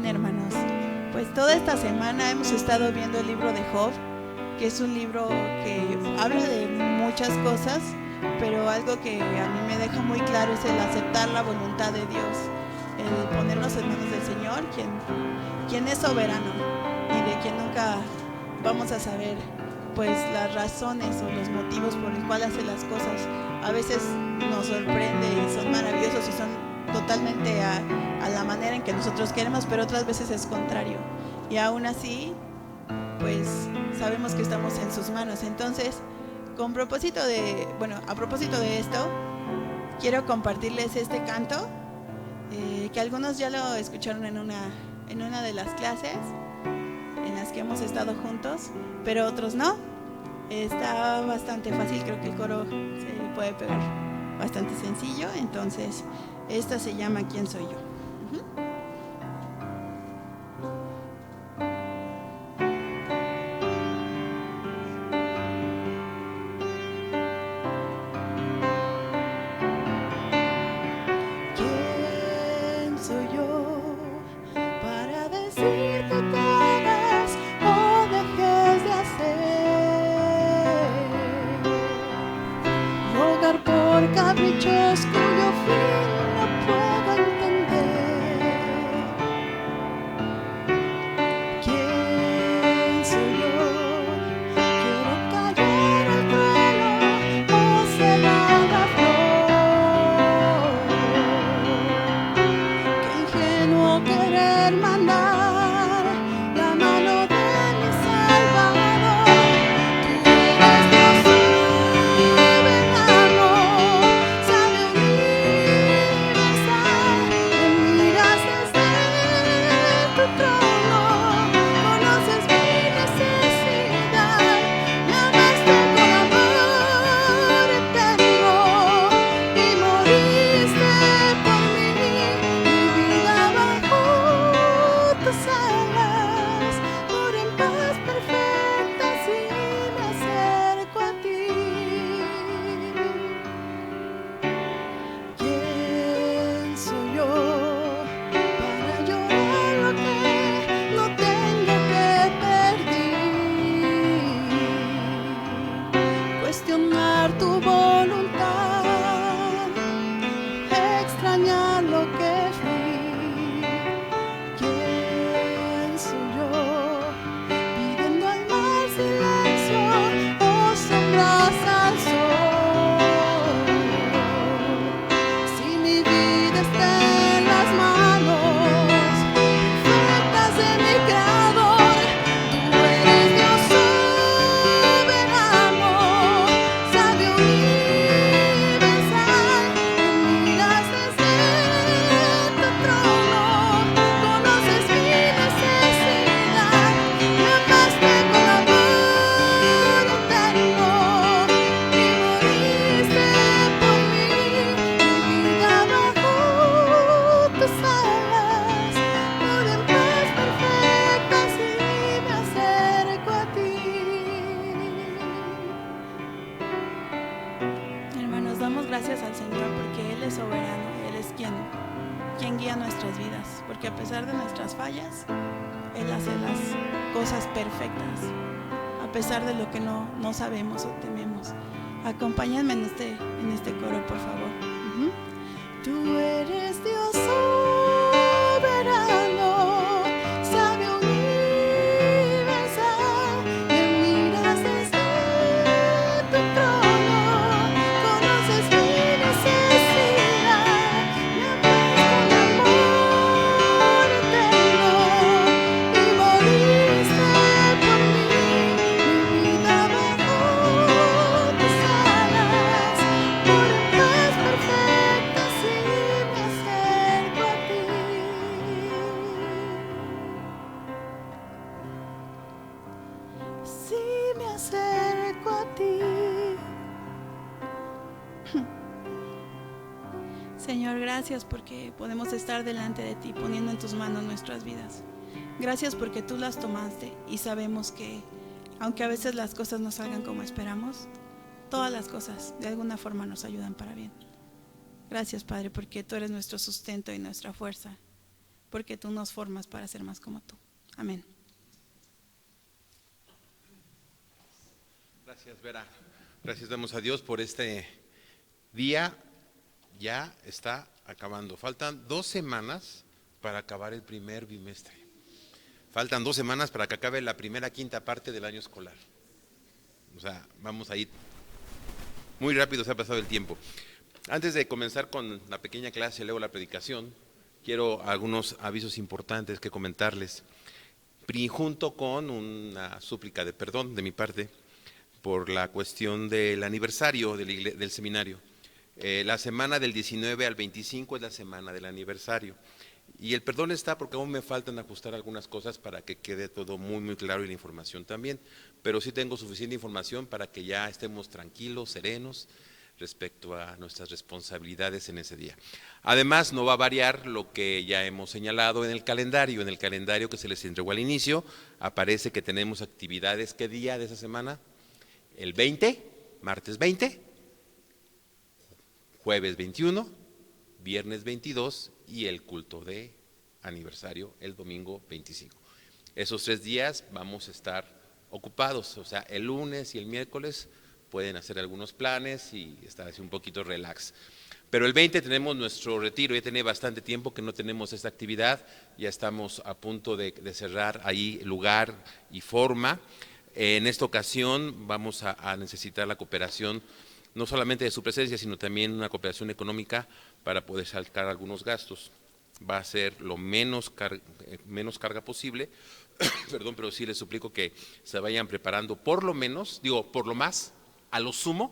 Amén, hermanos. Pues toda esta semana hemos estado viendo el libro de Job, que es un libro que habla de muchas cosas, pero algo que a mí me deja muy claro es el aceptar la voluntad de Dios, el ponernos en manos del Señor, quien es soberano y de quien nunca vamos a saber pues las razones o los motivos por el cual hace las cosas. A veces nos sorprende y son maravillosos y son totalmente a la manera en que nosotros queremos, pero otras veces es contrario. Y aún así, pues sabemos que estamos en sus manos. Entonces, a propósito de esto, quiero compartirles este canto, que algunos ya lo escucharon en una de las clases en las que hemos estado juntos, pero otros no. Está bastante fácil, creo que el coro se puede pegar bastante sencillo. Entonces, esta se llama ¿Quién soy yo? ¿Quién soy yo para decirte que hagas o dejes de hacer? Rogar por caprichos cuyo fin no puedo entender. ¿Quién soy yo? Quiero callar al trueno o cerrar la flor. Qué ingenuo querer mandar la mano de mi Salvador. Tú eres Dios soberano, sabio universal. Me miras desde tu trono, conoces mi necesidad. Me amaste con amor eterno y moriste por mí. Mi vida bajo tus alas, moro en paz perfecta si me acerco a ti. ¿Quién soy yo para llorar lo que no tengo que perder? Cuestionar tu voluntad, extrañar lo que fui. ¿Quién soy yo pidiendo al mar silencio o sombras al sol? Si mi vida está en las manos perfectas de mi Creador, tú eres Dios soberano, sabio universal. Me miras desde tu trono, conoces mi necesidad. Me amaste con amor eterno y moriste por mí. Mi vida bajo tus alas, moro en paz perfecta si me acerco a ti. Hermanos, damos gracias al Señor porque Él es soberano, Él es quien guía nuestras vidas, porque a pesar de nuestras fallas, Él hace las cosas perfectas, a pesar de lo que no sabemos o tememos. Acompáñenme en este coro, por favor. Tú eres Dios soberano, sabio universal. Me miras desde tu trono, conoces mi necesidad. Me amas con amor eterno y moriste por mí. Mi vida bajo tus alas, por en paz perfecta si me acerco a ti. Si me acerco a ti. Señor, gracias porque podemos estar delante de ti poniendo en tus manos nuestras vidas. Gracias porque tú las tomaste y sabemos que aunque a veces las cosas no salgan como esperamos, todas las cosas de alguna forma nos ayudan para bien. Gracias, Padre, porque tú eres nuestro sustento y nuestra fuerza. porque tú nos formas para ser más como tú. Amén. Gracias, Vera. Gracias damos a Dios por este día. Ya está acabando. Faltan 2 semanas para acabar el primer bimestre. Faltan 2 semanas para que acabe la primera quinta parte del año escolar. O sea, vamos a ir muy rápido, se ha pasado el tiempo. Antes de comenzar con la pequeña clase, luego la predicación, quiero algunos avisos importantes que comentarles. Junto con una súplica de perdón de mi parte por la cuestión del aniversario del seminario. La semana del 19 al 25 es la semana del aniversario. Y el perdón está porque aún me faltan ajustar algunas cosas para que quede todo muy, muy claro y la información también. Pero sí tengo suficiente información para que ya estemos tranquilos, serenos respecto a nuestras responsabilidades en ese día. Además, no va a variar lo que ya hemos señalado en el calendario. En el calendario que se les entregó al inicio, aparece que tenemos actividades. ¿Qué día de esa semana? El 20, martes 20, jueves 21, viernes 22 y el culto de aniversario el domingo 25. Esos 3 días vamos a estar ocupados, o sea, el lunes y el miércoles pueden hacer algunos planes y estar así un poquito relax. Pero el 20 tenemos nuestro retiro, ya tiene bastante tiempo que no tenemos esta actividad, ya estamos a punto de cerrar ahí lugar y forma. En esta ocasión vamos a necesitar la cooperación, no solamente de su presencia, sino también una cooperación económica para poder sacar algunos gastos. Va a ser lo menos carga posible, perdón, pero sí les suplico que se vayan preparando por lo menos, por lo más, a lo sumo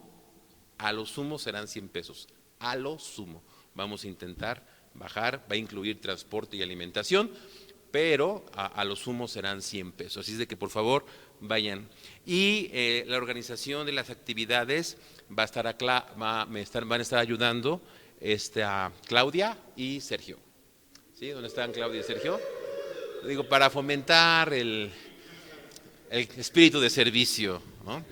serán 100 pesos, a lo sumo. Vamos a intentar bajar, va a incluir transporte y alimentación, pero a lo sumo serán 100 pesos. Así es de que por favor vayan. Y la organización de las actividades van a estar ayudando a Claudia y Sergio. ¿Sí? ¿Dónde están Claudia y Sergio? Digo, para fomentar el espíritu de servicio, ¿no?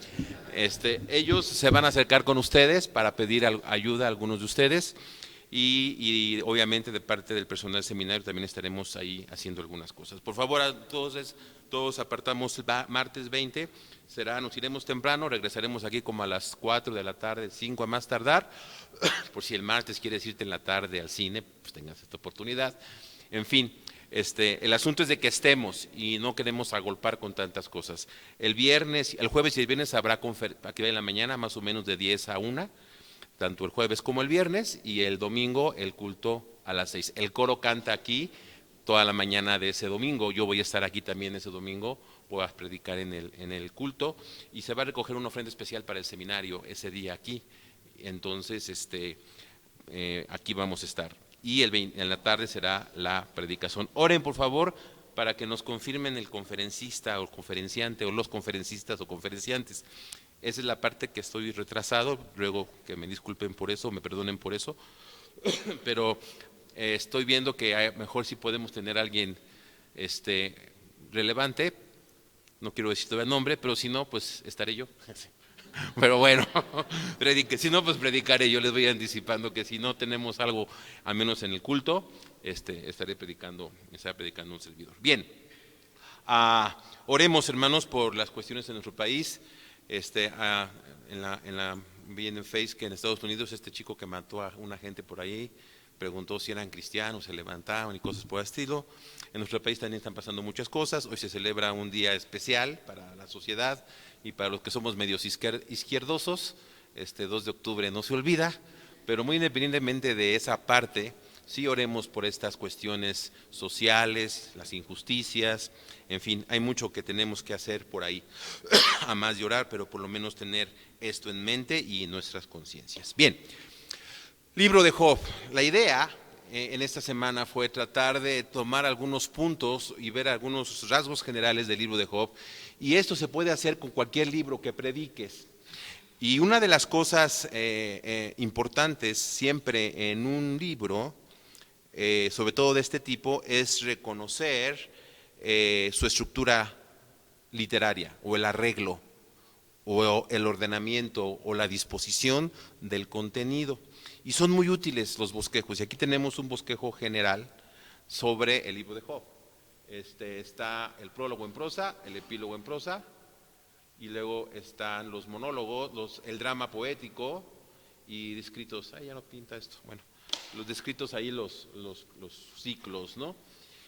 Ellos se van a acercar con ustedes para pedir ayuda a algunos de ustedes y obviamente de parte del personal del seminario también estaremos ahí haciendo algunas cosas. Por favor, todos apartamos el martes 20, nos iremos temprano, regresaremos aquí como a las 4 de la tarde, 5 a más tardar, por si el martes quieres irte en la tarde al cine, pues tengas esta oportunidad. En fin, el asunto es de que estemos y no queremos agolpar con tantas cosas. El jueves y el viernes habrá actividad en la mañana, más o menos de 10 a 1, tanto el jueves como el viernes, y el domingo el culto a las 6. El coro canta aquí toda la mañana de ese domingo. Yo voy a estar aquí también ese domingo, voy a predicar en el culto, y se va a recoger una ofrenda especial para el seminario ese día aquí. Entonces, aquí vamos a estar. Y en la tarde será la predicación. Oren por favor para que nos confirmen el conferencista o conferenciante o los conferencistas o conferenciantes. Esa es la parte que estoy retrasado, luego que me disculpen por eso, me perdonen por eso, pero estoy viendo que mejor si podemos tener a alguien relevante, no quiero decir todavía el nombre, pero si no, pues estaré yo. Pero bueno, si no, pues predicaré. Yo les voy anticipando que si no tenemos algo, al menos en el culto, estaré predicando un servidor. Bien, oremos, hermanos, por las cuestiones en nuestro país. Vi en Face que en Estados Unidos este chico que mató a una gente por ahí preguntó si eran cristianos, se levantaban y cosas por el estilo. En nuestro país también están pasando muchas cosas. Hoy se celebra un día especial para la sociedad y para los que somos medios izquierdosos. 2 de octubre no se olvida, pero muy independientemente de esa parte, sí oremos por estas cuestiones sociales, las injusticias, en fin, hay mucho que tenemos que hacer por ahí, a más de orar, pero por lo menos tener esto en mente y en nuestras conciencias. Bien, libro de Job. La idea en esta semana fue tratar de tomar algunos puntos y ver algunos rasgos generales del libro de Job, y esto se puede hacer con cualquier libro que prediques. Y una de las cosas importantes siempre en un libro, sobre todo de este tipo, es reconocer su estructura literaria o el arreglo o el ordenamiento o la disposición del contenido. Y son muy útiles los bosquejos. Y aquí tenemos un bosquejo general sobre el libro de Job. Está el prólogo en prosa, el epílogo en prosa, y luego están los monólogos, el drama poético y descritos. Ya no pinta esto. Bueno, los descritos ahí, los ciclos, ¿no?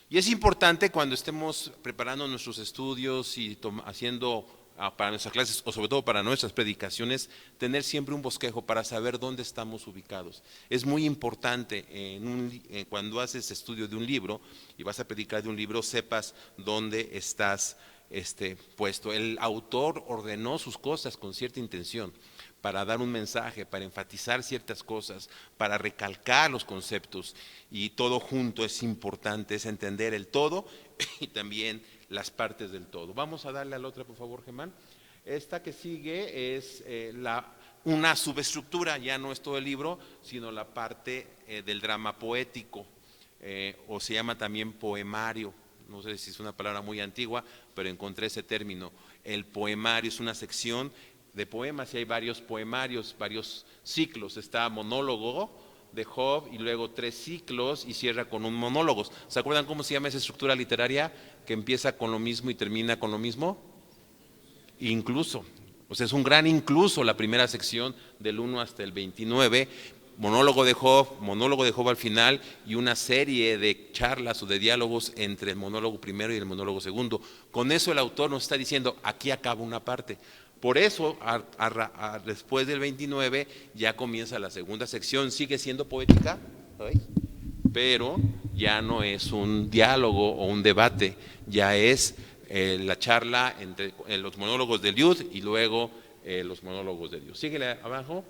Y es importante cuando estemos preparando nuestros estudios y haciendo para nuestras clases o sobre todo para nuestras predicaciones, tener siempre un bosquejo para saber dónde estamos ubicados. Es muy importante cuando haces estudio de un libro y vas a predicar de un libro, sepas dónde estás puesto. El autor ordenó sus cosas con cierta intención para dar un mensaje, para enfatizar ciertas cosas, para recalcar los conceptos, y todo junto es importante, es entender el todo y también las partes del todo. Vamos a darle a la otra, por favor, Germán. Esta que sigue es una subestructura, ya no es todo el libro, sino la parte del drama poético, o se llama también poemario. No sé si es una palabra muy antigua, pero encontré ese término. El poemario es una sección de poemas y hay varios poemarios, varios ciclos. Está monólogo de Job y luego 3 ciclos y cierra con un monólogo. ¿Se acuerdan cómo se llama esa estructura literaria que empieza con lo mismo y termina con lo mismo? Incluso. O sea, es un gran incluso la primera sección del 1 hasta el 29. Monólogo de Job al final y una serie de charlas o de diálogos entre el monólogo primero y el monólogo segundo. Con eso el autor nos está diciendo, aquí acaba una parte. Por eso, después del 29, ya comienza la segunda sección. Sigue siendo poética, pero ya no es un diálogo o un debate, ya es la charla entre los monólogos de Eliud y luego los monólogos de Dios. Síguele abajo.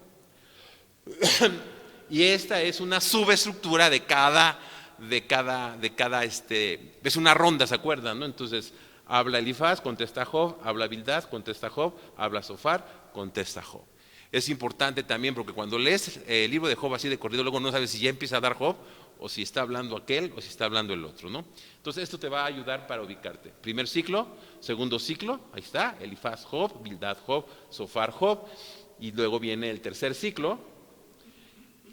Y esta es una subestructura de cada es una ronda, ¿se acuerdan? ¿No? Entonces, habla Elifaz, contesta Job, habla Bildad, contesta Job, habla Sofar, contesta Job. Es importante también porque cuando lees el libro de Job así de corrido, luego no sabes si ya empieza a dar Job o si está hablando aquel o si está hablando el otro, ¿no? Entonces esto te va a ayudar para ubicarte. Primer ciclo, segundo ciclo, ahí está, Elifaz Job, Bildad Job, Sofar Job, y luego viene el tercer ciclo.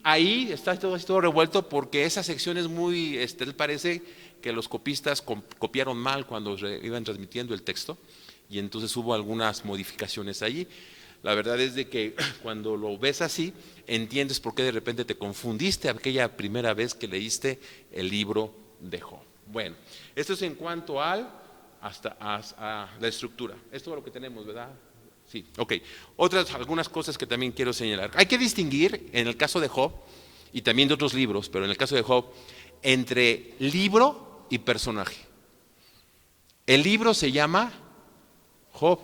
Ahí está todo revuelto porque esa sección es muy, parece que los copistas copiaron mal cuando iban transmitiendo el texto y entonces hubo algunas modificaciones allí. La verdad es de que cuando lo ves así, entiendes por qué de repente te confundiste aquella primera vez que leíste el libro de Job. Bueno, esto es en cuanto a la estructura. Esto es lo que tenemos, ¿verdad? Sí, ok. Algunas cosas que también quiero señalar. Hay que distinguir en el caso de Job y también de otros libros, pero en el caso de Job, entre libro y personaje. El libro se llama Job,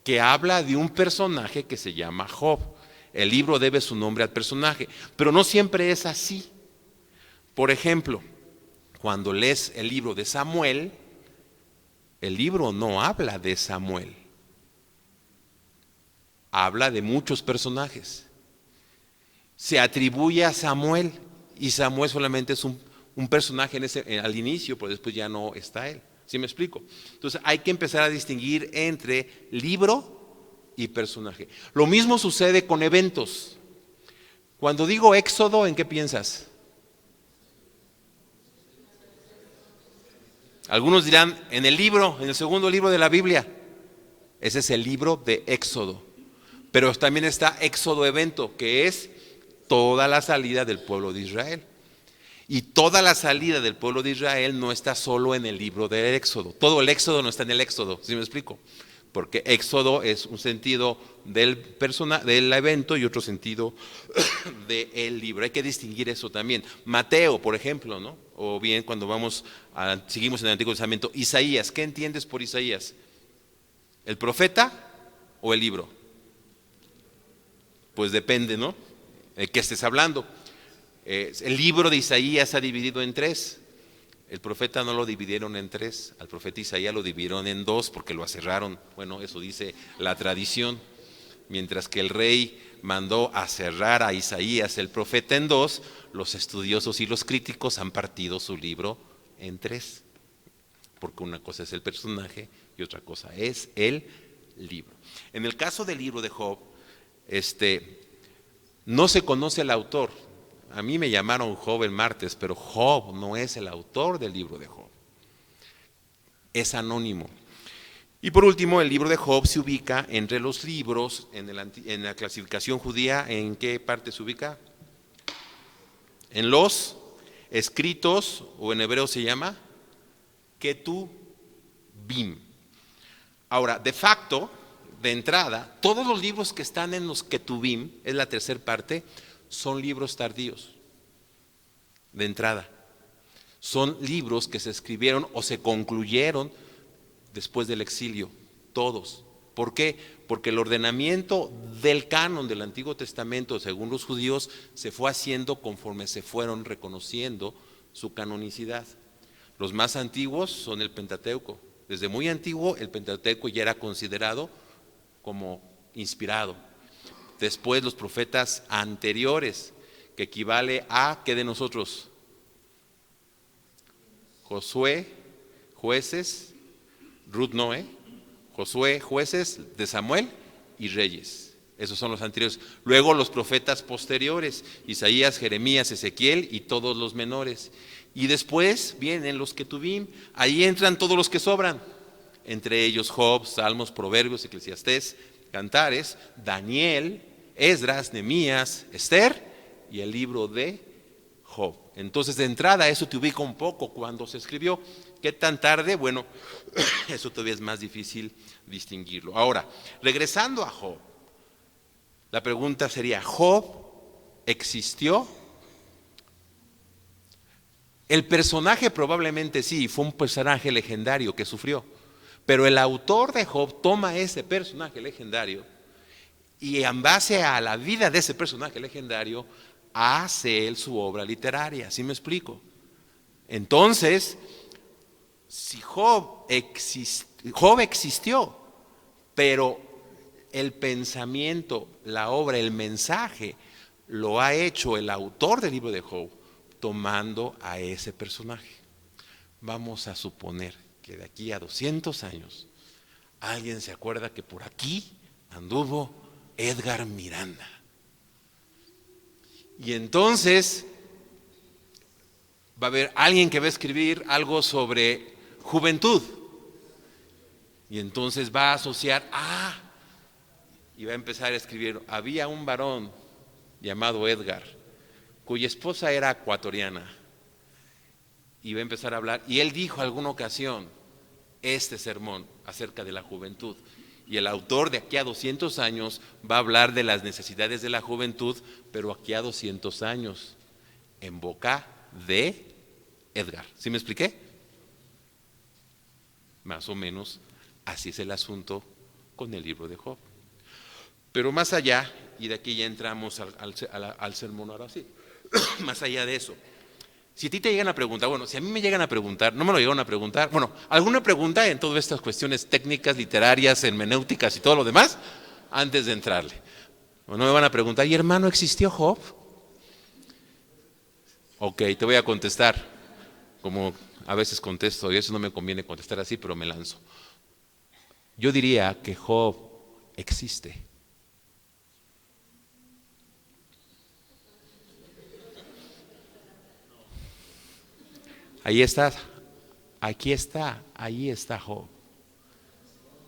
que habla de un personaje que se llama Job. El libro debe su nombre al personaje, pero no siempre es así. Por ejemplo, cuando lees el libro de Samuel, el libro no habla de Samuel. Habla de muchos personajes. Se atribuye a Samuel y Samuel solamente es un personaje al inicio, pero después ya no está él. ¿Sí me explico? Entonces hay que empezar a distinguir entre libro y personaje. Lo mismo sucede con eventos. Cuando digo Éxodo, ¿en qué piensas? Algunos dirán en el segundo libro de la Biblia. Ese es el libro de Éxodo. Pero también está Éxodo evento, que es toda la salida del pueblo de Israel. Y toda la salida del pueblo de Israel no está solo en el libro de Éxodo. Todo el Éxodo no está en el Éxodo, ¿sí me explico? Porque Éxodo es un sentido del evento y otro sentido del libro. Hay que distinguir eso también. Mateo, por ejemplo, ¿no? O bien cuando seguimos en el Antiguo Testamento, Isaías. ¿Qué entiendes por Isaías? ¿El profeta o el libro? Pues depende, ¿no? ¿De qué estés hablando? El libro de Isaías está dividido en 3. El profeta no lo dividieron en 3. Al profeta Isaías lo dividieron en 2 porque lo aserraron. Bueno, eso dice la tradición. Mientras que el rey mandó aserrar a Isaías, el profeta, en 2, los estudiosos y los críticos han partido su libro en 3. Porque una cosa es el personaje y otra cosa es el libro. En el caso del libro de Job, no se conoce el autor. A mí me llamaron Job el martes, pero Job no es el autor del libro de Job. Es anónimo. Y por último, el libro de Job se ubica entre los libros, en la clasificación judía, ¿en qué parte se ubica? En los escritos, o en hebreo se llama Ketubim. Ahora, de facto, de entrada, todos los libros que están en los Ketubim, es la tercera parte, son libros tardíos. De entrada. Son libros que se escribieron o se concluyeron después del exilio, todos. ¿Por qué? Porque el ordenamiento del canon del Antiguo Testamento, según los judíos, se fue haciendo conforme se fueron reconociendo su canonicidad. Los más antiguos son el Pentateuco. Desde muy antiguo el Pentateuco ya era considerado como inspirado. Después los profetas anteriores, que equivale a, ¿qué de nosotros? Josué, Jueces, Ruth, Noé, Josué, Jueces, de Samuel y Reyes. Esos son los anteriores. Luego los profetas posteriores, Isaías, Jeremías, Ezequiel y todos los menores. Y después vienen los Ketubim, ahí entran todos los que sobran. Entre ellos Job, Salmos, Proverbios, Eclesiastés, Cantares, Daniel, Esdras, Nehemías, Esther y el libro de Job. Entonces, de entrada, eso te ubica un poco cuando se escribió. ¿Qué tan tarde? Bueno, eso todavía es más difícil distinguirlo. Ahora, regresando a Job, la pregunta sería, ¿Job existió? El personaje probablemente sí, fue un personaje legendario que sufrió, pero el autor de Job toma ese personaje legendario y en base a la vida de ese personaje legendario, hace él su obra literaria. ¿Sí me explico? Entonces, si Job existió, pero el pensamiento, la obra, el mensaje, lo ha hecho el autor del libro de Job, tomando a ese personaje. Vamos a suponer que de aquí a 200 años, alguien se acuerda que por aquí anduvo Edgar Miranda. Y entonces va a haber alguien que va a escribir algo sobre juventud. Y entonces va a asociar, y va a empezar a escribir, había un varón llamado Edgar, cuya esposa era ecuatoriana. Y va a empezar a hablar, y él dijo alguna ocasión este sermón acerca de la juventud. Y el autor de aquí a 200 años va a hablar de las necesidades de la juventud, pero aquí a 200 años, en boca de Edgar. ¿Sí me expliqué? Más o menos así es el asunto con el libro de Job. Pero más allá, y de aquí ya entramos al sermón ahora sí, más allá de eso, si a ti te llegan a preguntar, bueno, si a mí me llegan a preguntar, no me lo llegaron a preguntar, bueno, alguna pregunta en todas estas cuestiones técnicas, literarias, hermenéuticas y todo lo demás, antes de entrarle. O no me van a preguntar, ¿y hermano, existió Job? Ok, te voy a contestar, como a veces contesto, y eso no me conviene contestar así, pero me lanzo. Yo diría que Job existe. Ahí está, aquí está, ahí está Job.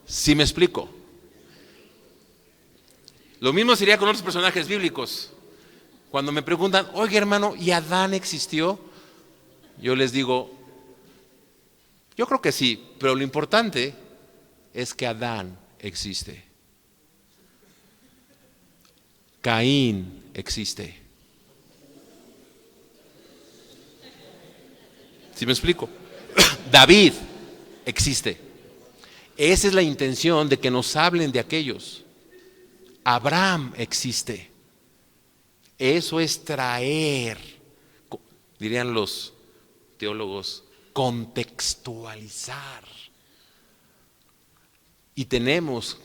¿Sí me explico? Lo mismo sería con otros personajes bíblicos. Cuando me preguntan, oye hermano, ¿y Adán existió? Yo les digo, yo creo que sí, pero lo importante es que Adán existe. Caín existe. ¿Sí me explico? David existe. Esa es la intención de que nos hablen de aquellos. Abraham existe. Eso es traer, dirían los teólogos, contextualizar. Y tenemos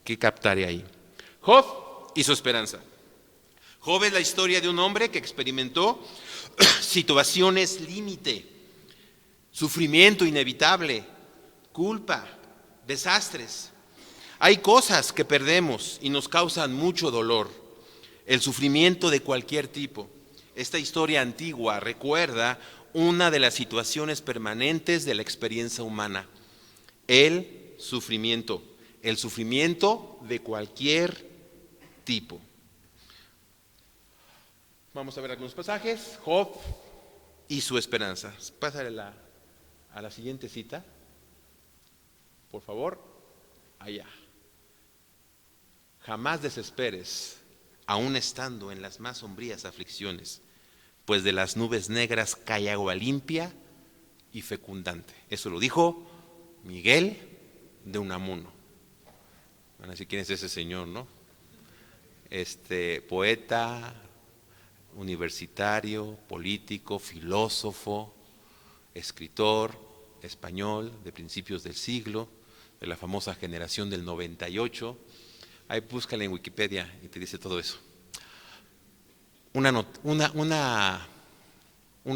que captar ahí. Job y su esperanza. Job es la historia de un hombre que experimentó situaciones límite, sufrimiento inevitable, culpa, desastres. Hay cosas que perdemos y nos causan mucho dolor. El sufrimiento de cualquier tipo. esta historia antigua recuerda una de las situaciones permanentes de la experiencia humana: el sufrimiento de cualquier tipo. Vamos a ver algunos pasajes. Job y su esperanza. Pásale a la siguiente cita, por favor. Allá. Jamás desesperes, aun estando en las más sombrías aflicciones, pues de las nubes negras cae agua limpia y fecundante. Eso lo dijo Miguel de Unamuno. Van a decir, ¿quién es ese señor, no? Poeta, universitario, político, filósofo, escritor español de principios del siglo, de la famosa generación del 98. Ahí búscale en Wikipedia y te dice todo eso. Una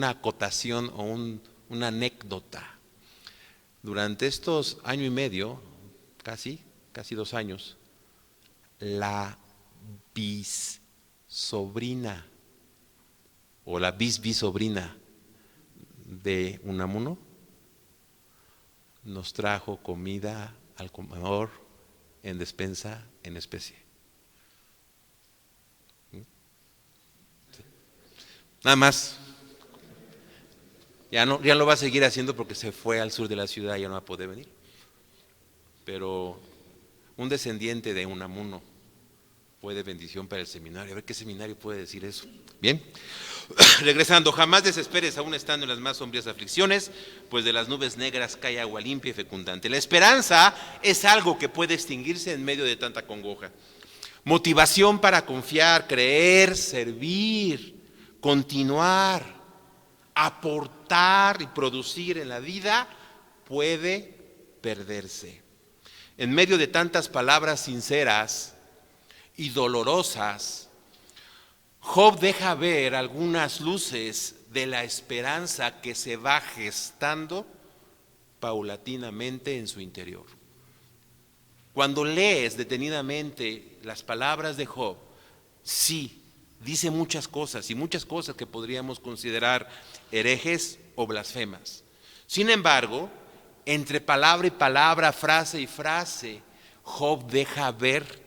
acotación o una anécdota. Durante estos año y medio, casi 2 años, la bisobrina o la bisbisobrina de Unamuno nos trajo comida al comedor en despensa en especie. Nada más. Ya lo va a seguir haciendo porque se fue al sur de la ciudad y ya no va a poder venir. Pero un descendiente de Unamuno fue de bendición para el seminario. A ver qué seminario puede decir eso. Bien. Regresando, jamás desesperes aún estando en las más sombrías aflicciones, pues de las nubes negras cae agua limpia y fecundante. La esperanza es algo que puede extinguirse en medio de tanta congoja. Motivación para confiar, creer, servir, continuar, aportar y producir en la vida puede perderse. En medio de tantas palabras sinceras y dolorosas, Job deja ver algunas luces de la esperanza que se va gestando paulatinamente en su interior. Cuando lees detenidamente las palabras de Job, sí, dice muchas cosas y muchas cosas que podríamos considerar herejes o blasfemas. Sin embargo, entre palabra y palabra, frase y frase, Job deja ver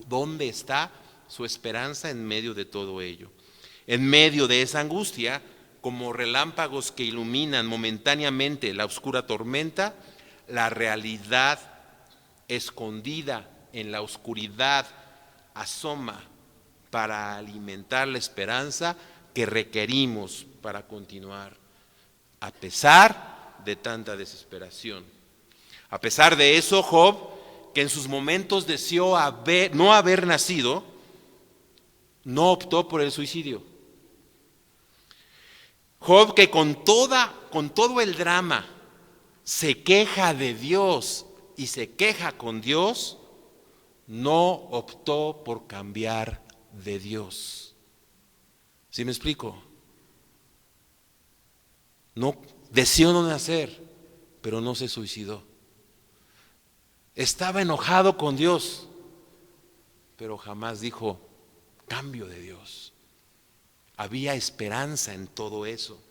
dónde está su esperanza en medio de todo ello. En medio de esa angustia, como relámpagos que iluminan momentáneamente la oscura tormenta, la realidad escondida en la oscuridad asoma para alimentar la esperanza que requerimos para continuar, a pesar de tanta desesperación. A pesar de eso, Job, que en sus momentos deseó no haber nacido, no optó por el suicidio. Job, que con todo el drama se queja de Dios y se queja con Dios, no optó por cambiar de Dios. ¿Sí me explico? No deseó no nacer, pero no se suicidó. Estaba enojado con Dios, pero jamás dijo cambio de Dios. Había esperanza en todo eso.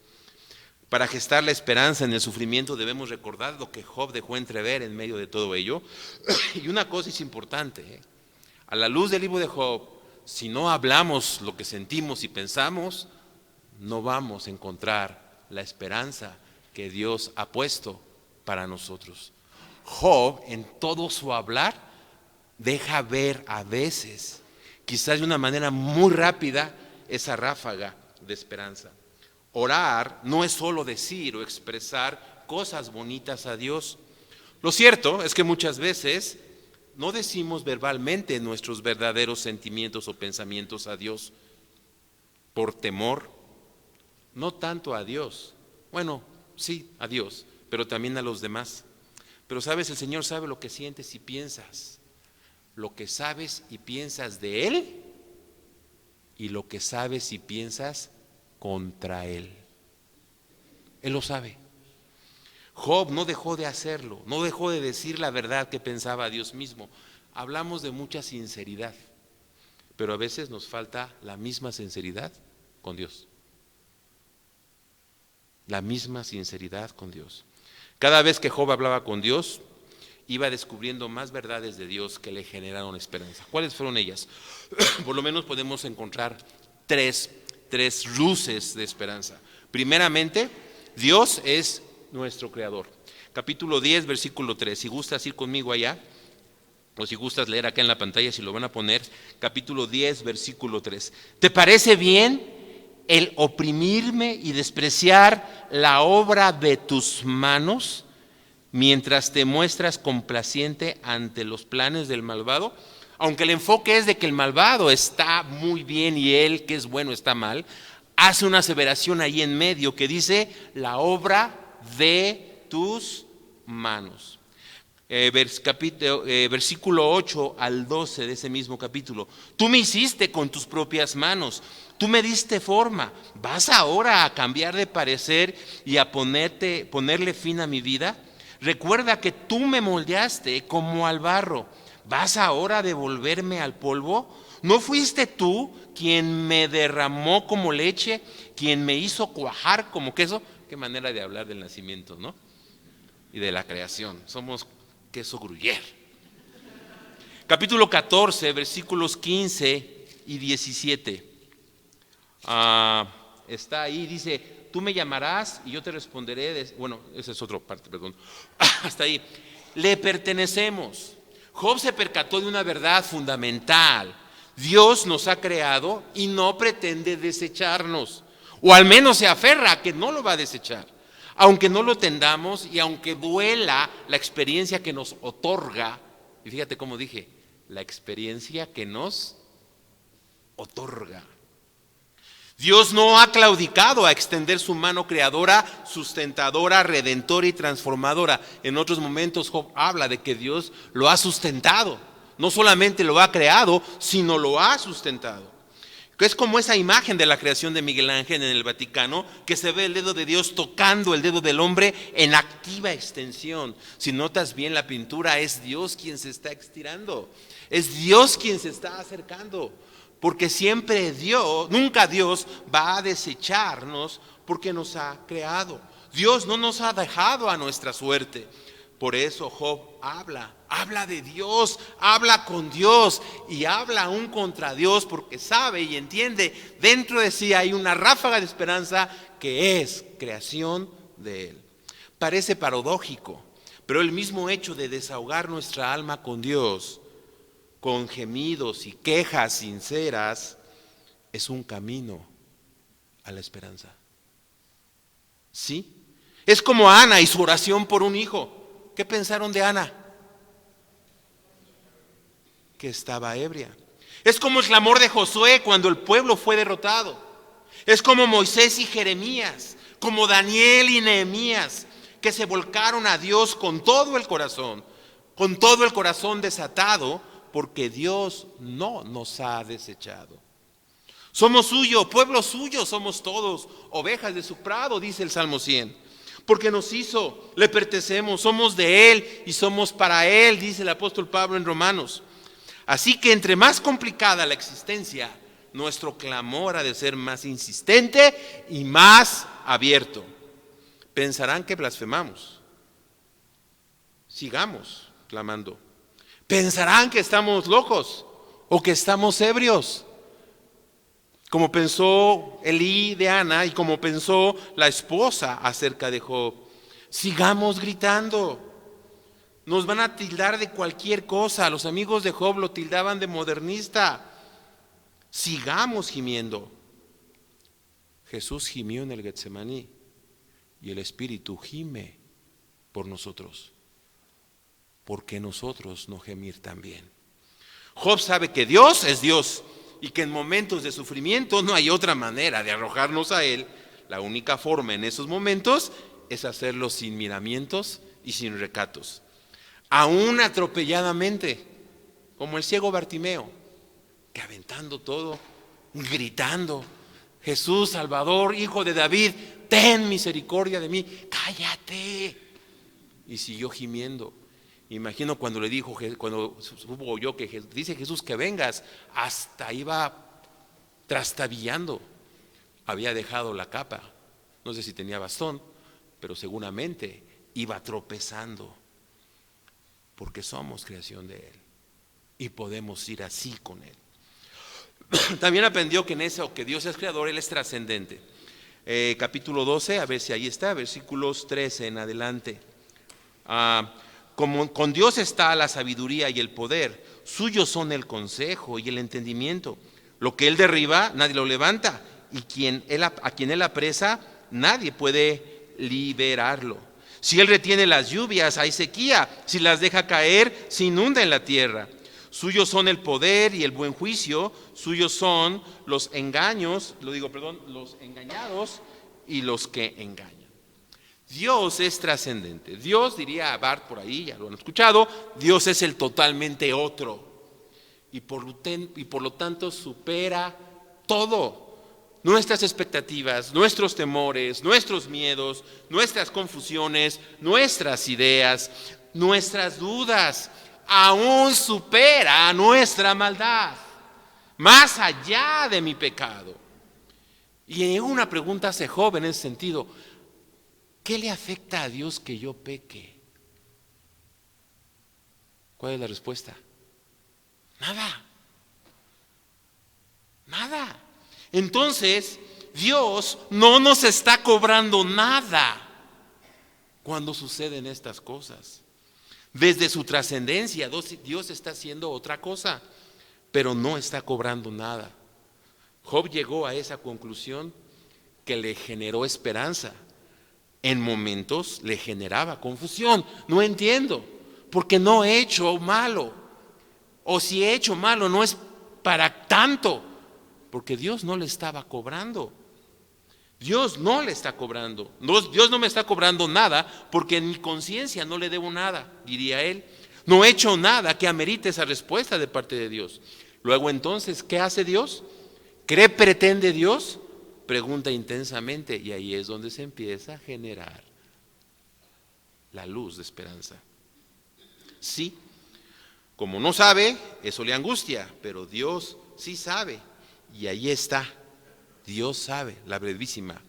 Para gestar la esperanza en el sufrimiento debemos recordar lo que Job dejó entrever en medio de todo ello. Y una cosa es importante, a la luz del libro de Job, si no hablamos lo que sentimos y pensamos, no vamos a encontrar la esperanza que Dios ha puesto para nosotros. Job, en todo su hablar, deja ver a veces, quizás de una manera muy rápida, esa ráfaga de esperanza. Orar no es solo decir o expresar cosas bonitas a Dios. Lo cierto es que muchas veces no decimos verbalmente nuestros verdaderos sentimientos o pensamientos a Dios por temor, no tanto a Dios, bueno, sí, a Dios, pero también a los demás. Pero sabes, el Señor sabe lo que sientes y piensas, lo que sabes y piensas de Él y lo que sabes y piensas contra Él. Él lo sabe. Job no dejó de hacerlo, no dejó de decir la verdad que pensaba Dios mismo. Hablamos de mucha sinceridad, pero a veces nos falta la misma sinceridad con Dios. La misma sinceridad con Dios. Cada vez que Job hablaba con Dios, iba descubriendo más verdades de Dios que le generaron esperanza. ¿Cuáles fueron ellas? Por lo menos podemos encontrar tres luces de esperanza. Primeramente, Dios es nuestro creador. Capítulo 10, versículo 3. Si gustas ir conmigo allá, o si gustas leer acá en la pantalla, si lo van a poner, capítulo 10, versículo 3. ¿Te parece bien el oprimirme y despreciar la obra de tus manos, mientras te muestras complaciente ante los planes del malvado? Aunque el enfoque es de que el malvado está muy bien y él, que es bueno, está mal, hace una aseveración ahí en medio que dice la obra de tus manos. Versículo 8 al 12 de ese mismo capítulo. Tú me hiciste con tus propias manos, tú me diste forma. ¿Vas ahora a cambiar de parecer y a ponerle fin a mi vida? Recuerda que tú me moldeaste como al barro. ¿Vas ahora a devolverme al polvo? ¿No fuiste tú quien me derramó como leche, quien me hizo cuajar como queso? Qué manera de hablar del nacimiento, ¿no? Y de la creación. Somos queso gruyère. Capítulo 14, versículos 15 y 17. Está ahí, dice: tú me llamarás y yo te responderé. Bueno, esa es otra parte, perdón. Hasta ahí. Le pertenecemos. Job se percató de una verdad fundamental. Dios nos ha creado y no pretende desecharnos, o al menos se aferra a que no lo va a desechar. Aunque no lo tendamos y aunque duela la experiencia que nos otorga, y fíjate cómo dije, la experiencia que nos otorga. Dios no ha claudicado a extender su mano creadora, sustentadora, redentora y transformadora. En otros momentos Job habla de que Dios lo ha sustentado. No solamente lo ha creado, sino lo ha sustentado. Es como esa imagen de la creación de Miguel Ángel en el Vaticano, que se ve el dedo de Dios tocando el dedo del hombre en activa extensión. Si notas bien la pintura, es Dios quien se está estirando, es Dios quien se está acercando, porque siempre Dios, nunca Dios va a desecharnos porque nos ha creado. Dios no nos ha dejado a nuestra suerte. Por eso Job habla de Dios, habla con Dios y habla aún contra Dios, porque sabe y entiende dentro de sí hay una ráfaga de esperanza que es creación de Él. Parece paradójico, pero el mismo hecho de desahogar nuestra alma con Dios, con gemidos y quejas sinceras, es un camino a la esperanza. ¿Sí? Es como Ana y su oración por un hijo. ¿Qué pensaron de Ana? Que estaba ebria. Es como el clamor de Josué cuando el pueblo fue derrotado. Es como Moisés y Jeremías, como Daniel y Nehemías, que se volcaron a Dios con todo el corazón desatado, porque Dios no nos ha desechado. Somos suyo, pueblo suyo somos todos, ovejas de su prado, dice el Salmo 100. Porque nos hizo, le pertenecemos, somos de Él y somos para Él, dice el apóstol Pablo en Romanos. Así que entre más complicada la existencia, nuestro clamor ha de ser más insistente y más abierto. Pensarán que blasfemamos. Sigamos clamando. Pensarán que estamos locos o que estamos ebrios, como pensó Elí de Ana y como pensó la esposa acerca de Job. Sigamos gritando. Nos van a tildar de cualquier cosa. Los amigos de Job lo tildaban de modernista. Sigamos gimiendo. Jesús gimió en el Getsemaní y el Espíritu gime por nosotros. ¿Por qué nosotros no gemir también? Job sabe que Dios es Dios y que en momentos de sufrimiento no hay otra manera de arrojarnos a Él. La única forma en esos momentos es hacerlo sin miramientos y sin recatos. Aún atropelladamente, como el ciego Bartimeo, que aventando todo, gritando: Jesús, Salvador, Hijo de David, ten misericordia de mí, cállate. Y siguió gimiendo. Imagino cuando le dijo, cuando supo yo que dice Jesús que vengas, hasta iba trastabillando. había dejado la capa, no sé si tenía bastón, pero seguramente iba tropezando, porque somos creación de Él y podemos ir así con Él. También aprendió que en eso, que Dios es creador, Él es trascendente. Capítulo 12, a ver si ahí está, versículos 13 en adelante. Como con Dios está la sabiduría y el poder, suyos son el consejo y el entendimiento. Lo que Él derriba, nadie lo levanta, y a quien Él apresa, nadie puede liberarlo. Si Él retiene las lluvias, hay sequía. Si las deja caer, se inunda en la tierra. Suyos son el poder y el buen juicio, suyos son los engaños, los engañados y los que engañan. Dios es trascendente. Dios, diría Barth por ahí, ya lo han escuchado, Dios es el totalmente otro. Y por lo tanto supera todo. Nuestras expectativas, nuestros temores, nuestros miedos, nuestras confusiones, nuestras ideas, nuestras dudas. Aún supera nuestra maldad, más allá de mi pecado. Y una pregunta hace Job en ese sentido: ¿qué le afecta a Dios que yo peque? ¿Cuál es la respuesta? Nada. Nada. Entonces, Dios no nos está cobrando nada cuando suceden estas cosas. Desde su trascendencia, Dios está haciendo otra cosa, pero no está cobrando nada. Job llegó a esa conclusión que le generó esperanza. En momentos le generaba confusión. No entiendo, porque no he hecho malo. O si he hecho malo, no es para tanto, porque Dios no le estaba cobrando. Dios no le está cobrando. Dios no me está cobrando nada, porque en mi conciencia no le debo nada, diría él. No he hecho nada que amerite esa respuesta de parte de Dios. Luego entonces, ¿qué hace Dios? ¿Qué pretende Dios? Pregunta intensamente, y ahí es donde se empieza a generar la luz de esperanza. Sí, como no sabe, eso le angustia, pero Dios sí sabe, y ahí está. Dios sabe, la brevísima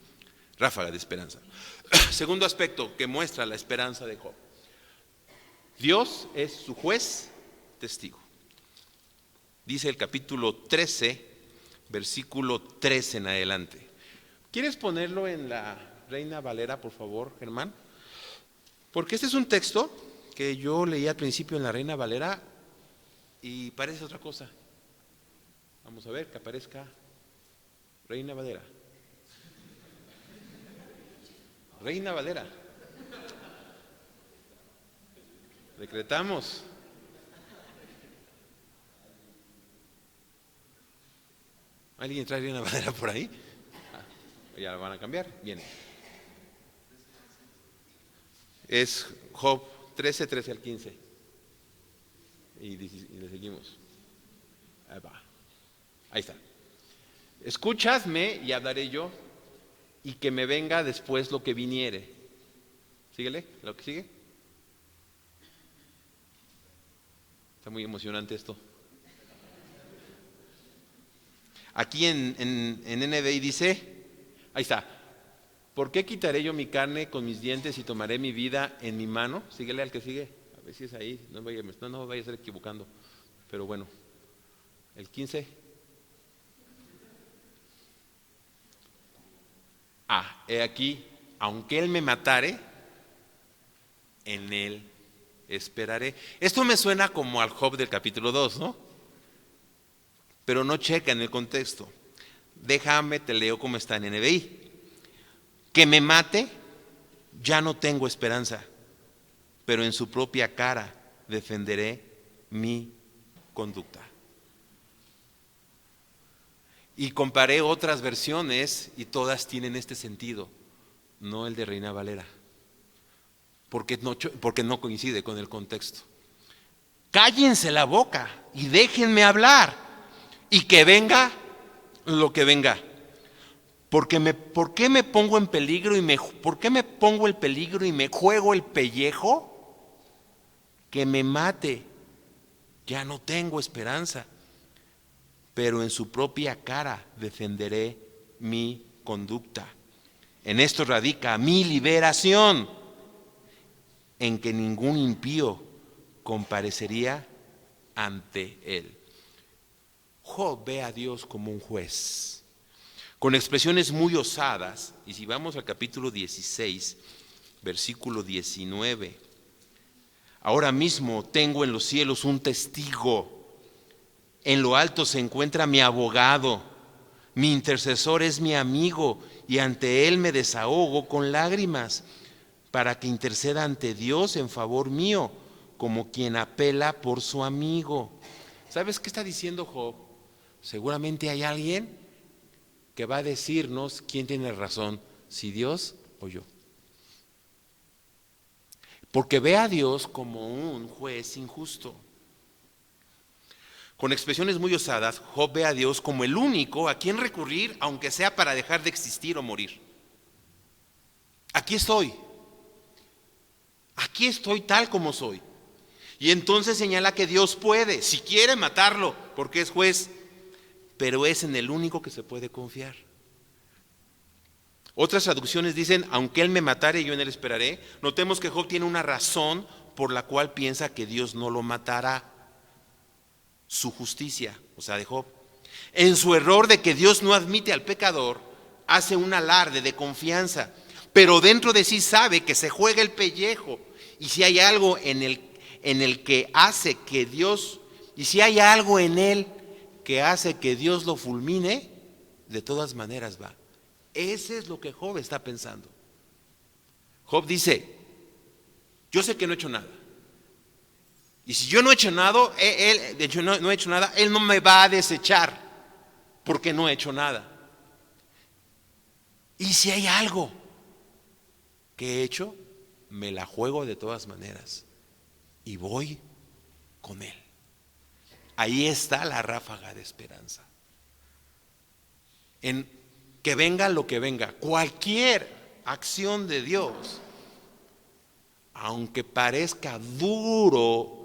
ráfaga de esperanza. Segundo aspecto que muestra la esperanza de Job: Dios es su juez, testigo. Dice el capítulo 13, versículo 13 en adelante. ¿Quieres ponerlo en la Reina Valera, por favor, Germán? Porque este es un texto que yo leí al principio en la Reina Valera y parece otra cosa. Vamos a ver que aparezca Reina Valera. Reina Valera. Decretamos. ¿Alguien trae Reina Valera por ahí? Ya la van a cambiar. Bien. Es Job 13, 13 al 15. Y le seguimos. Ahí va. Ahí está. Escuchadme y hablaré yo, y que me venga después lo que viniere. Síguele, lo que sigue. Está muy emocionante esto. Aquí en NBI dice, ahí está: ¿por qué quitaré yo mi carne con mis dientes y tomaré mi vida en mi mano? Síguele al que sigue, a ver si es ahí, no vaya a estar equivocando, pero bueno, el 15. He aquí, aunque él me matare, en él esperaré. Esto me suena como al Job del capítulo 2, ¿no? Pero no checa en el contexto. Déjame, te leo como está en NBI. Que me mate, ya no tengo esperanza, pero en su propia cara defenderé mi conducta. Y comparé otras versiones y todas tienen este sentido, no el de Reina Valera, porque no coincide con el contexto. Cállense la boca y déjenme hablar, y que venga lo que venga. ¿Por qué me pongo en peligro por qué me pongo el peligro y me juego el pellejo? Que me mate, ya no tengo esperanza, pero en su propia cara defenderé mi conducta. En esto radica mi liberación, en que ningún impío comparecería ante él. Job ve a Dios como un juez, con expresiones muy osadas. Y si vamos al capítulo 16, versículo 19, ahora mismo tengo en los cielos un testigo, en lo alto se encuentra mi abogado, mi intercesor es mi amigo, y ante él me desahogo con lágrimas, para que interceda ante Dios en favor mío, como quien apela por su amigo. ¿Sabes qué está diciendo Job? Seguramente hay alguien que va a decirnos quién tiene razón, si Dios o yo. Porque ve a Dios como un juez injusto. Con expresiones muy osadas, Job ve a Dios como el único a quien recurrir, aunque sea para dejar de existir o morir. Aquí estoy tal como soy. Y entonces señala que Dios puede, si quiere, matarlo, porque es juez, pero es en el único que se puede confiar. Otras traducciones dicen, aunque Él me matare, yo en Él esperaré. Notemos que Job tiene una razón por la cual piensa que Dios no lo matará. Su justicia, o sea, de Job. En su error de que Dios no admite al pecador, hace un alarde de confianza, pero dentro de sí sabe que se juega el pellejo. Y si hay algo en el que hace que Dios, y si hay algo en él que hace que Dios lo fulmine, de todas maneras va. Ese es lo que Job está pensando. Job dice, yo sé que no he hecho nada. Y si yo no he hecho nada, él no me va a desechar, porque no he hecho nada. Y si hay algo que he hecho, me la juego de todas maneras y voy con Él. Ahí está la ráfaga de esperanza. En que venga lo que venga, cualquier acción de Dios, aunque parezca duro,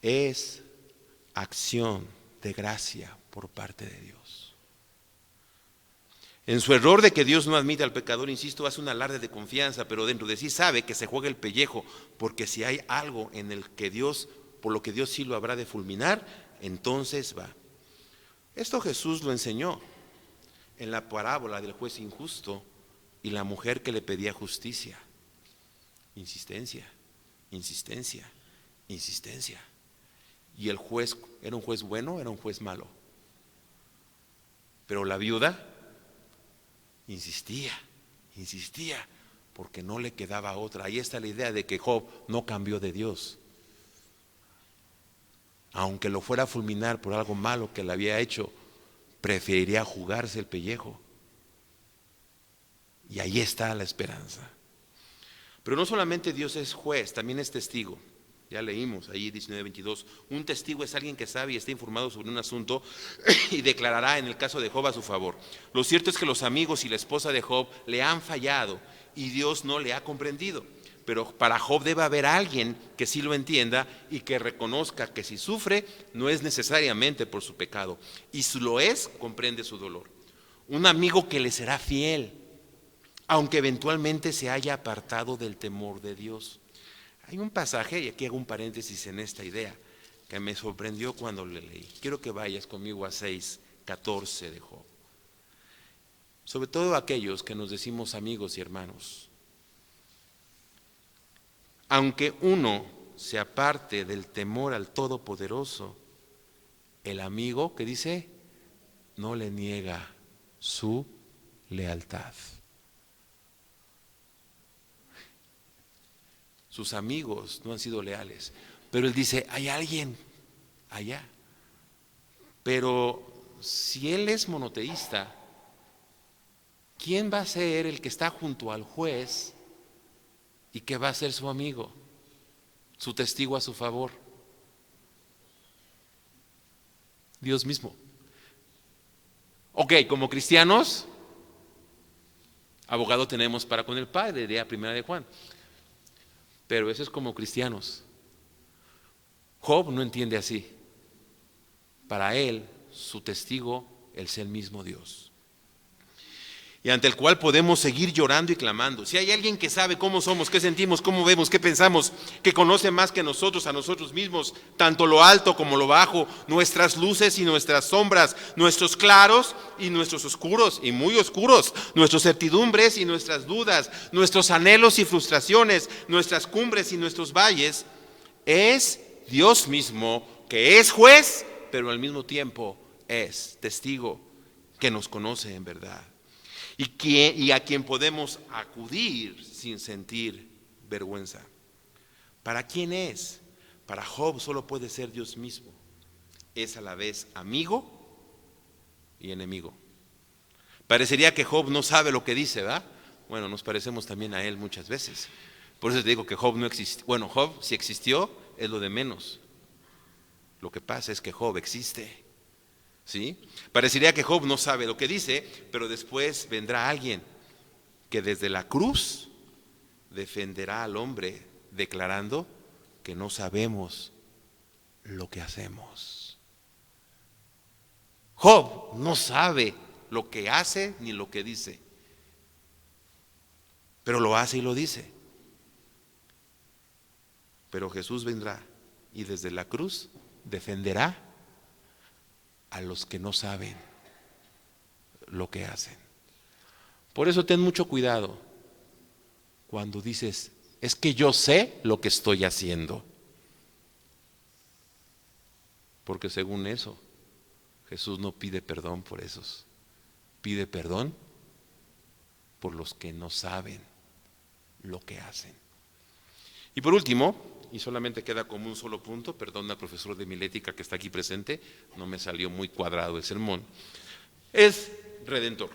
es acción de gracia por parte de Dios. En su error de que Dios no admite al pecador, insisto, hace un alarde de confianza, pero dentro de sí sabe que se juega el pellejo, porque si hay algo en el que Dios, por lo que Dios sí lo habrá de fulminar, entonces va. Esto Jesús lo enseñó en la parábola del juez injusto y la mujer que le pedía justicia. Insistencia, insistencia, insistencia. ¿Y el juez era un juez bueno o era un juez malo? Pero la viuda insistía, porque no le quedaba otra. Ahí está la idea de que Job no cambió de Dios. Aunque lo fuera a fulminar por algo malo que le había hecho, preferiría jugarse el pellejo. Y ahí está la esperanza. Pero no solamente Dios es juez, también es testigo. Ya leímos ahí 19:22. Un testigo es alguien que sabe y está informado sobre un asunto y declarará en el caso de Job a su favor. Lo cierto es que los amigos y la esposa de Job le han fallado y Dios no le ha comprendido. Pero para Job debe haber alguien que sí lo entienda y que reconozca que si sufre no es necesariamente por su pecado. Y si lo es, comprende su dolor. Un amigo que le será fiel, aunque eventualmente se haya apartado del temor de Dios. Hay un pasaje, y aquí hago un paréntesis en esta idea, que me sorprendió cuando le leí. Quiero que vayas conmigo a 6:14 de Job. Sobre todo aquellos que nos decimos amigos y hermanos. Aunque uno se aparte del temor al Todopoderoso, el amigo, ¿qué dice? No le niega su lealtad. Sus amigos no han sido leales, pero él dice, hay alguien allá. Pero si él es monoteísta, ¿quién va a ser el que está junto al juez y que va a ser su amigo, su testigo a su favor? Dios mismo. Ok, como cristianos, abogado tenemos para con el Padre, diría Primera de Juan. Pero eso es como cristianos. Job no entiende así. Para él, su testigo es el mismo Dios, y ante el cual podemos seguir llorando y clamando. Si hay alguien que sabe cómo somos, qué sentimos, cómo vemos, qué pensamos, que conoce más que nosotros a nosotros mismos, tanto lo alto como lo bajo, nuestras luces y nuestras sombras, nuestros claros y nuestros oscuros y muy oscuros, nuestras certidumbres y nuestras dudas, nuestros anhelos y frustraciones, nuestras cumbres y nuestros valles, es Dios mismo, que es juez, pero al mismo tiempo es testigo, que nos conoce en verdad. Y a quien podemos acudir sin sentir vergüenza. ¿Para quién es? Para Job solo puede ser Dios mismo. Es a la vez amigo y enemigo. Parecería que Job no sabe lo que dice, ¿verdad? Bueno, nos parecemos también a él muchas veces. Por eso te digo que Job no existió. Bueno, Job si existió es lo de menos. Lo que pasa es que Job existe. ¿Sí? Parecería que Job no sabe lo que dice, pero después vendrá alguien que desde la cruz defenderá al hombre declarando que no sabemos lo que hacemos. Job no sabe lo que hace ni lo que dice, pero lo hace y lo dice. Pero Jesús vendrá y desde la cruz defenderá a los que no saben lo que hacen. Por eso ten mucho cuidado cuando dices, es que yo sé lo que estoy haciendo. Porque según eso, Jesús no pide perdón por esos, pide perdón por los que no saben lo que hacen. Y por último, y solamente queda como un solo punto, perdón al profesor de milética que está aquí presente, no me salió muy cuadrado el sermón, es Redentor.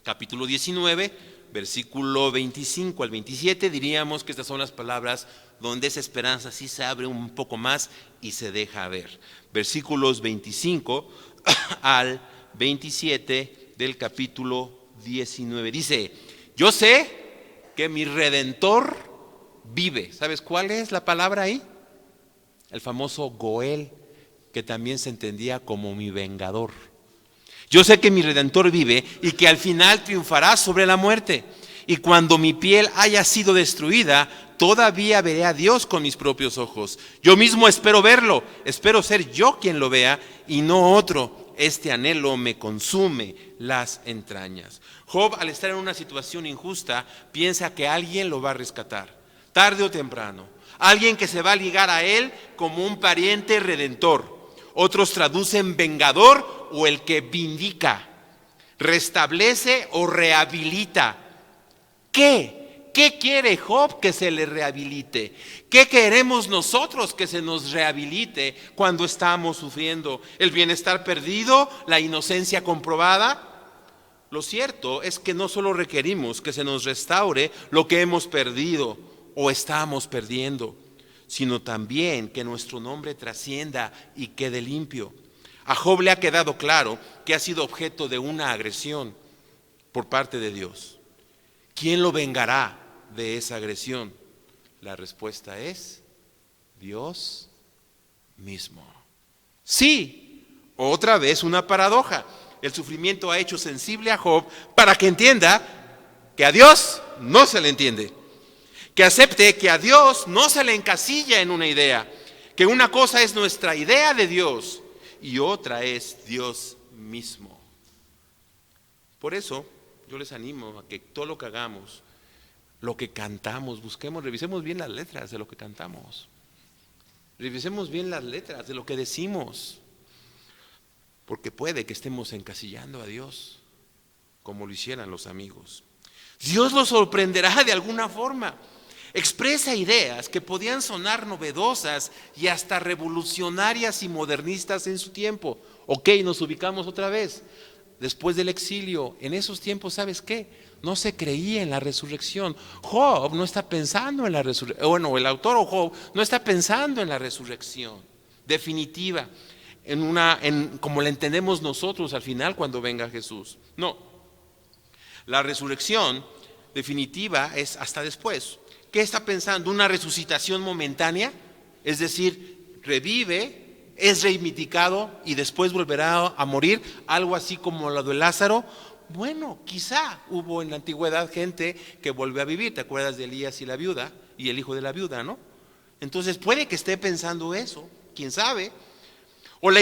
Capítulo 19, versículo 25 al 27, diríamos que estas son las palabras donde esa esperanza sí se abre un poco más y se deja ver. Versículos 25 al 27 del capítulo 19. Dice, yo sé que mi Redentor vive. ¿Sabes cuál es la palabra ahí? El famoso Goel, que también se entendía como mi vengador. Yo sé que mi Redentor vive y que al final triunfará sobre la muerte. Y cuando mi piel haya sido destruida, todavía veré a Dios con mis propios ojos. Yo mismo espero verlo, espero ser yo quien lo vea y no otro. Este anhelo me consume las entrañas. Job, al estar en una situación injusta, piensa que alguien lo va a rescatar. Tarde o temprano, alguien que se va a ligar a él como un pariente redentor. Otros traducen vengador o el que vindica, restablece o rehabilita. ¿Qué quiere Job que se le rehabilite? ¿Qué queremos nosotros que se nos rehabilite cuando estamos sufriendo? ¿El bienestar perdido? ¿La inocencia comprobada? Lo cierto es que no solo requerimos que se nos restaure lo que hemos perdido o estamos perdiendo, sino también que nuestro nombre trascienda y quede limpio. A Job le ha quedado claro que ha sido objeto de una agresión por parte de Dios. ¿Quién lo vengará de esa agresión? La respuesta es Dios mismo. Sí, otra vez una paradoja. El sufrimiento ha hecho sensible a Job para que entienda que a Dios no se le entiende. Que acepte que a Dios no se le encasilla en una idea, que una cosa es nuestra idea de Dios y otra es Dios mismo. Por eso yo les animo a que todo lo que hagamos, lo que cantamos, revisemos bien las letras de lo que cantamos, revisemos bien las letras de lo que decimos, porque puede que estemos encasillando a Dios como lo hicieran los amigos. Dios los sorprenderá de alguna forma. Expresa ideas que podían sonar novedosas y hasta revolucionarias y modernistas en su tiempo. Ok, nos ubicamos otra vez. Después del exilio, en esos tiempos, ¿sabes qué? No se creía en la resurrección. Job no está pensando en la resurrección. Bueno, el autor o Job no está pensando en la resurrección definitiva, como la entendemos nosotros al final cuando venga Jesús. No, la resurrección definitiva es hasta después. ¿Qué está pensando? ¿Una resucitación momentánea? Es decir, revive es reivindicado y después volverá a morir, algo así como lo de Lázaro. Bueno, quizá hubo en la antigüedad gente que volvió a vivir. ¿Te acuerdas de Elías y la viuda y el hijo de la viuda, no? Entonces puede que esté pensando eso, quién sabe. O la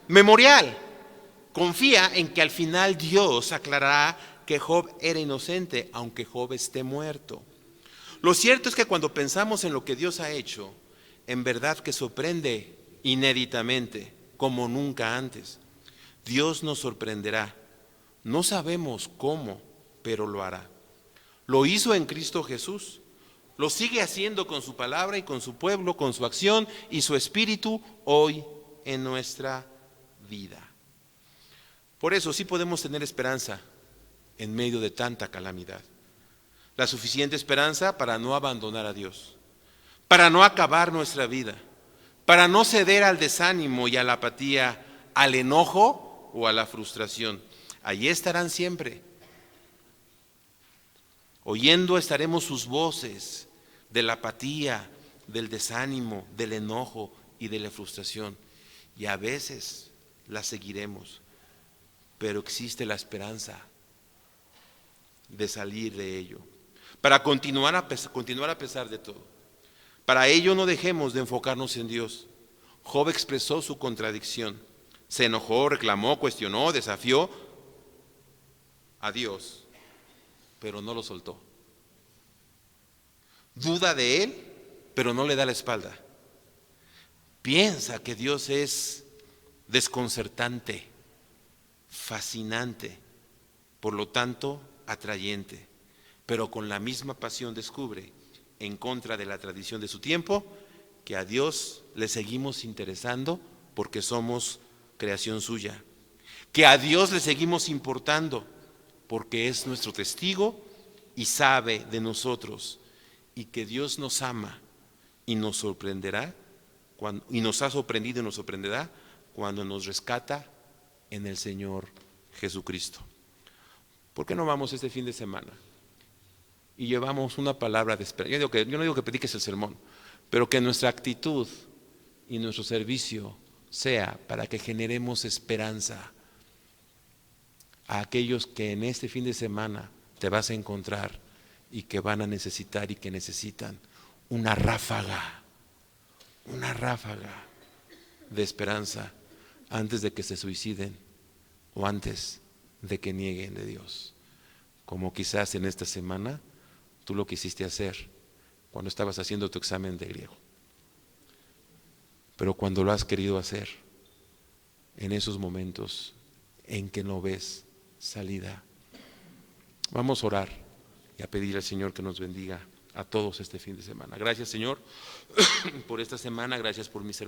memorial. Confía en que al final Dios aclarará que Job era inocente, aunque Job esté muerto. Lo cierto es que cuando pensamos en lo que Dios ha hecho, en verdad que sorprende inéditamente, como nunca antes. Dios nos sorprenderá. No sabemos cómo, pero lo hará. Lo hizo en Cristo Jesús. Lo sigue haciendo con su palabra y con su pueblo, con su acción y su espíritu hoy en nuestra vida. Por eso sí podemos tener esperanza en medio de tanta calamidad. La suficiente esperanza para no abandonar a Dios, para no acabar nuestra vida, para no ceder al desánimo y a la apatía, al enojo o a la frustración. Allí estarán siempre. Oyendo estaremos sus voces de la apatía, del desánimo, del enojo y de la frustración. Y a veces las seguiremos, pero existe la esperanza de salir de ello, para continuar a pesar de todo. Para ello no dejemos de enfocarnos en Dios. Job expresó su contradicción. Se enojó, reclamó, cuestionó, desafió a Dios, pero no lo soltó. Duda de él, pero no le da la espalda. Piensa que Dios es desconcertante, fascinante, por lo tanto atrayente, pero con la misma pasión descubre, en contra de la tradición de su tiempo, que a Dios le seguimos interesando porque somos creación suya, que a Dios le seguimos importando porque es nuestro testigo y sabe de nosotros, y que Dios nos ama y nos sorprenderá, y nos ha sorprendido y nos sorprenderá cuando nos rescata en el Señor Jesucristo. ¿Por qué no vamos este fin de semana y llevamos una palabra de esperanza? Yo no digo que prediques el sermón, pero que nuestra actitud y nuestro servicio sea para que generemos esperanza a aquellos que en este fin de semana te vas a encontrar y que van a necesitar y que necesitan una ráfaga de esperanza antes de que se suiciden o antes de que nieguen de Dios, como quizás en esta semana tú lo quisiste hacer cuando estabas haciendo tu examen de griego. Pero cuando lo has querido hacer, en esos momentos en que no ves salida, vamos a orar y a pedir al Señor que nos bendiga a todos este fin de semana. Gracias, Señor, por esta semana, gracias por mis hermanos.